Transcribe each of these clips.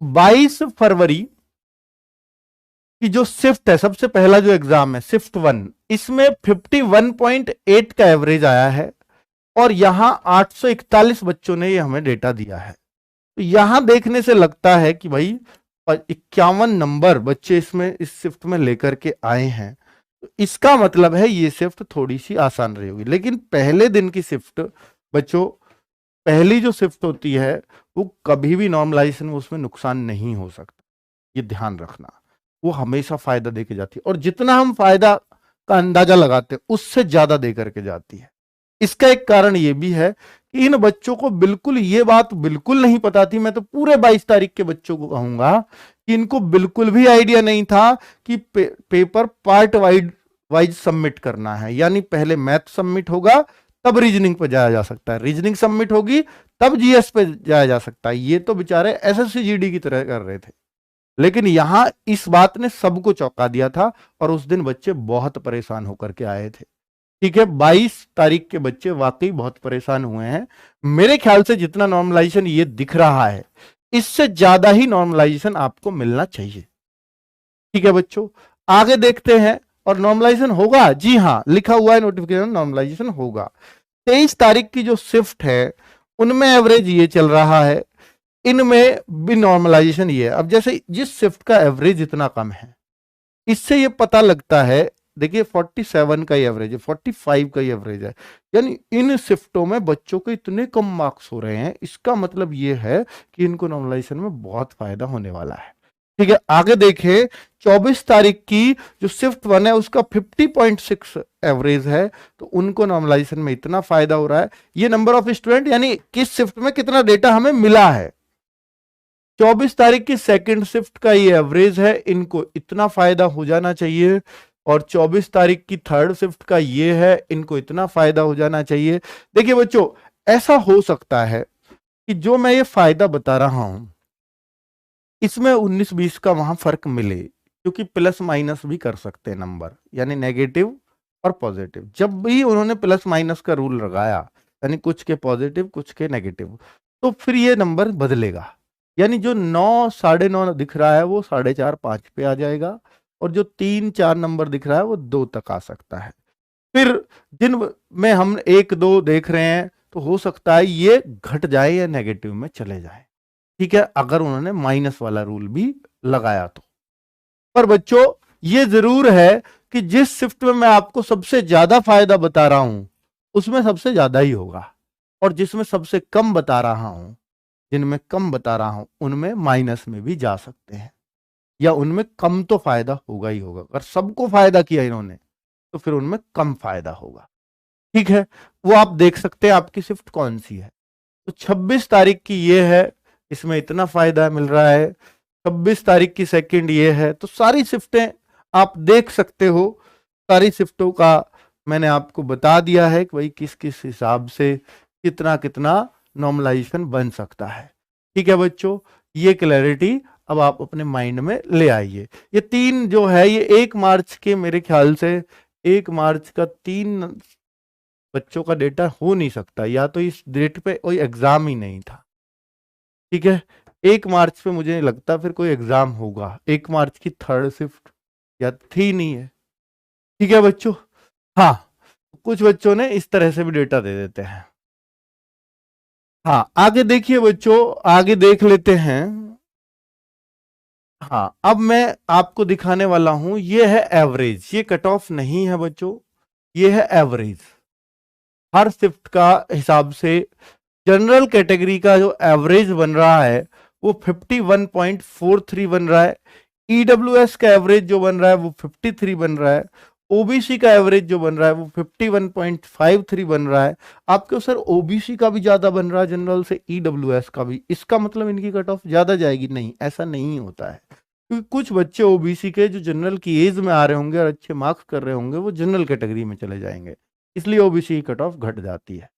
22 फरवरी की जो शिफ्ट है, सबसे पहला जो एग्जाम है शिफ्ट 1, इसमें 51.8 का एवरेज आया है और यहां 841 बच्चों ने ये हमें डेटा दिया है। तो यहां देखने से लगता है कि भाई 51 नंबर बच्चे इसमें इस शिफ्ट में लेकर के आए हैं। तो इसका मतलब है ये शिफ्ट थोड़ी सी आसान रही होगी। लेकिन पहले दिन की शिफ्ट बच्चों, पहली जो शिफ्ट होती है वो कभी भी नॉर्मलाइजेशन में उसमें नुकसान नहीं हो सकता, ये ध्यान रखना। वो हमेशा फायदा देके जाती है और जितना हम फायदा का अंदाजा लगाते हैं उससे ज्यादा दे करके जाती है। इसका एक कारण ये भी है कि इन बच्चों को बिल्कुल ये बात बिल्कुल नहीं पता थी। मैं तो पूरे 22 तारीख के बच्चों को कहूंगा कि इनको बिल्कुल भी आइडिया नहीं था कि पेपर पार्ट वाइज सबमिट करना है। यानी पहले मैथ सबमिट होगा तब रीजनिंग पे जाया जा सकता है, रीजनिंग सबमिट होगी तब जीएस पे जाया जा सकता है। ये तो बेचारे एसएससी जीडी की तरह कर रहे थे। लेकिन यहां इस बात ने सबको चौंका दिया था और उस दिन बच्चे बहुत परेशान होकर के आए थे। ठीक है, 22 तारीख के बच्चे वाकई बहुत परेशान हुए हैं। मेरे ख्याल से जितना नॉर्मलाइजेशन ये दिख रहा है इससे ज्यादा ही नॉर्मलाइजेशन आपको मिलना चाहिए। ठीक है बच्चों, आगे देखते हैं। और नॉर्मलाइजेशन होगा, जी हां, लिखा हुआ है नोटिफिकेशन नॉर्मलाइजेशन होगा। 23 तारीख की जो शिफ्ट है उनमें एवरेज ये चल रहा है, इनमें भी नॉर्मलाइजेशन ये है। अब जैसे जिस शिफ्ट का एवरेज इतना कम है, इससे ये पता लगता है, देखिए 47 का ही एवरेज है, 45 का ही एवरेज है, यानी इन शिफ्टों में बच्चों के इतने कम मार्क्स हो रहे हैं। इसका मतलब ये है कि इनको नॉर्मलाइजेशन में बहुत फायदा होने वाला है। ठीक है, आगे देखें। 24 तारीख की जो शिफ्ट 1 है उसका 50.6 एवरेज है, तो उनको नॉर्मलाइजेशन में इतना फायदा हो रहा है। ये नंबर ऑफ स्टूडेंट यानी किस शिफ्ट में कितना डेटा हमें मिला है। 24 तारीख की सेकंड शिफ्ट का ये एवरेज है, इनको इतना फायदा हो जाना चाहिए। और 24 तारीख की थर्ड शिफ्ट का ये है, इनको इतना फायदा हो जाना चाहिए। देखिए बच्चों, ऐसा हो सकता है कि जो मैं ये फायदा बता रहा हूं इसमें 19-20 का वहां फर्क मिले, क्योंकि प्लस माइनस भी कर सकते हैं नंबर, यानी नेगेटिव और पॉजिटिव। जब भी उन्होंने प्लस माइनस का रूल लगाया, यानी कुछ के पॉजिटिव कुछ के नेगेटिव, तो फिर ये नंबर बदलेगा। यानी जो 9, 9.5 दिख रहा है वो 4.5, 5 पे आ जाएगा, और जो 3, 4 नंबर दिख रहा है वो 2 तक आ सकता है। फिर जिन में हम 1, 2 देख रहे हैं तो हो सकता है ये घट जाए या नेगेटिव में चले जाए। ठीक है, अगर उन्होंने माइनस वाला रूल भी लगाया तो। पर बच्चों ये जरूर है कि जिस शिफ्ट में मैं आपको सबसे ज्यादा फायदा बता रहा हूं उसमें सबसे ज्यादा ही होगा, और जिसमें सबसे कम बता रहा हूं, जिनमें कम बता रहा हूं उनमें माइनस में भी जा सकते हैं, या उनमें कम तो फायदा होगा ही होगा। अगर सबको फायदा किया इन्होंने तो फिर उनमें कम फायदा होगा। ठीक है, वो आप देख सकते हैं आपकी शिफ्ट कौन सी है। तो 26 तारीख की ये है, इसमें इतना फायदा मिल रहा है। 26 तारीख की सेकंड ये है। तो सारी शिफ्टें आप देख सकते हो, सारी शिफ्टों का मैंने आपको बता दिया है कि भाई किस किस हिसाब से कितना कितना नॉर्मलाइजेशन बन सकता है। ठीक है बच्चों, ये क्लैरिटी अब आप अपने माइंड में ले आइए। ये 3 जो है ये 1 मार्च के, मेरे ख्याल से 1 मार्च का 3 बच्चों का डेटा हो नहीं सकता, या तो इस डेट पे कोई एग्जाम ही नहीं था। ठीक है, 1 मार्च पे मुझे नहीं लगता फिर कोई एग्जाम होगा। 1 मार्च की थर्ड शिफ्ट या थी नहीं है। ठीक है बच्चों, हाँ, कुछ बच्चों ने इस तरह से भी डेटा दे देते हैं। हाँ, आगे देखिए बच्चों, आगे देख लेते हैं। हाँ, अब मैं आपको दिखाने वाला हूं, ये है एवरेज। ये कट ऑफ नहीं है बच्चों, ये है एवरेज। हर शिफ्ट का हिसाब से जनरल कैटेगरी का जो एवरेज बन रहा है वो 51.43 बन रहा है। ईडब्ल्यूएस का एवरेज जो बन रहा है वो 53 बन रहा है। ओबीसी का एवरेज जो बन रहा है वो 51.53 बन रहा है। आपके सर ओबीसी का भी ज्यादा बन रहा है जनरल से, ईडब्ल्यूएस का भी, इसका मतलब इनकी कट ऑफ ज्यादा जाएगी? नहीं, ऐसा नहीं होता है। क्योंकि कुछ बच्चे ओबीसी के जो जनरल की एज में आ रहे होंगे और अच्छे मार्क्स कर रहे होंगे वो जनरल कैटेगरी में चले जाएंगे, इसलिए ओबीसी की कट ऑफ घट जाती है।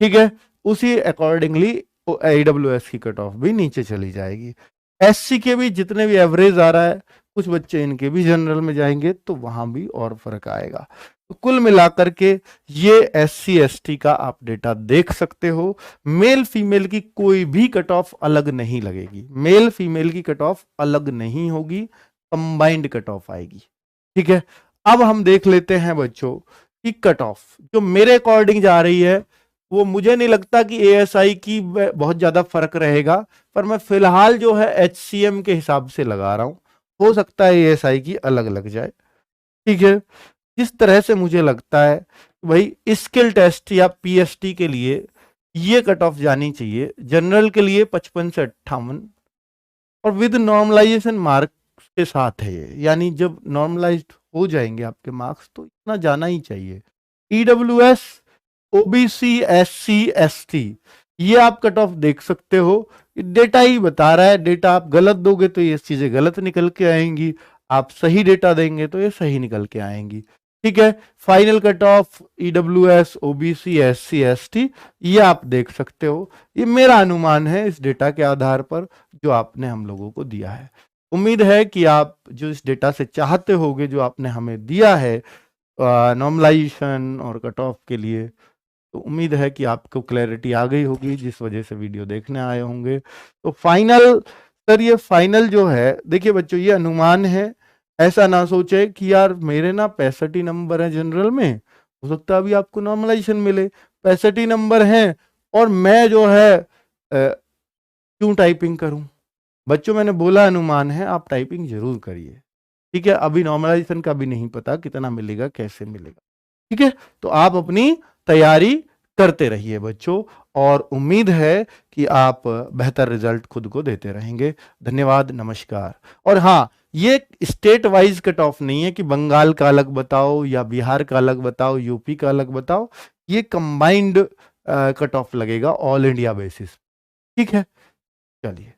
ठीक है, उसी अकॉर्डिंगली ईडब्ल्यूएस की कट ऑफ भी नीचे चली जाएगी। एससी के भी जितने भी एवरेज आ रहा है, कुछ बच्चे इनके भी जनरल में जाएंगे तो वहां भी और फर्क आएगा। तो कुल मिलाकर के ये SC ST का आप डेटा देख सकते हो। मेल फीमेल की कोई भी कट ऑफ अलग नहीं लगेगी, मेल फीमेल की कट ऑफ अलग नहीं होगी, कंबाइंड कट ऑफ आएगी। ठीक है, अब हम देख लेते हैं बच्चों कि कट ऑफ जो मेरे अकॉर्डिंग जा रही है, वो मुझे नहीं लगता कि ASI की बहुत ज्यादा फर्क रहेगा, पर मैं फिलहाल जो है HCM के हिसाब से लगा रहा हूं, हो सकता है ASI की अलग लग जाए। ठीक है, जिस तरह से मुझे लगता है भाई स्किल टेस्ट या PST के लिए ये कट ऑफ जानी चाहिए, जनरल के लिए 55 से 58 और विद नॉर्मलाइजेशन मार्क्स के साथ है ये, यानी जब नॉर्मलाइज्ड हो जाएंगे आपके मार्क्स तो इतना जाना ही चाहिए। EWS OBC SC ST ये आप कट ऑफ देख सकते हो, डेटा ही बता रहा है, डेटा आप गलत दोगे तो ये चीजें गलत निकल के आएंगी, आप सही डेटा देंगे तो ये सही निकल के आएंगी। ठीक है, final cut off EWS OBC SC ST ये आप देख सकते हो, ये मेरा अनुमान है इस डेटा के आधार पर जो आपने हम लोगों को दिया है। उम्मीद है कि आप जो इस डेटा से चाहते होगे, जो आपने हमें दिया है नॉर्मलाइजेशन और कट ऑफ के लिए, तो उम्मीद है कि आपको क्लैरिटी आ गई होगी जिस वजह से वीडियो देखने आए होंगे। तो फाइनल सर, ये फाइनल जो है, देखिए बच्चों ये अनुमान है, ऐसा ना सोचे कि यार मेरे ना 65 नंबर है जनरल में, हो सकता है अभी आपको नॉर्मलाइजेशन मिले, 65 नंबर हैं और मैं जो है क्यों टाइपिंग करूं। बच्चों मैंने बोला अनुमान है, आप टाइपिंग जरूर करिए। ठीक है, अभी नॉर्मलाइजेशन का भी नहीं पता कितना मिलेगा कैसे मिलेगा। ठीक है, तो आप अपनी तैयारी करते रहिए बच्चों, और उम्मीद है कि आप बेहतर रिजल्ट खुद को देते रहेंगे। धन्यवाद, नमस्कार। और हाँ, ये स्टेट वाइज कट ऑफ नहीं है कि बंगाल का अलग बताओ या बिहार का अलग बताओ, यूपी का अलग बताओ, ये कंबाइंड कट ऑफ लगेगा ऑल इंडिया बेसिस। ठीक है, चलिए।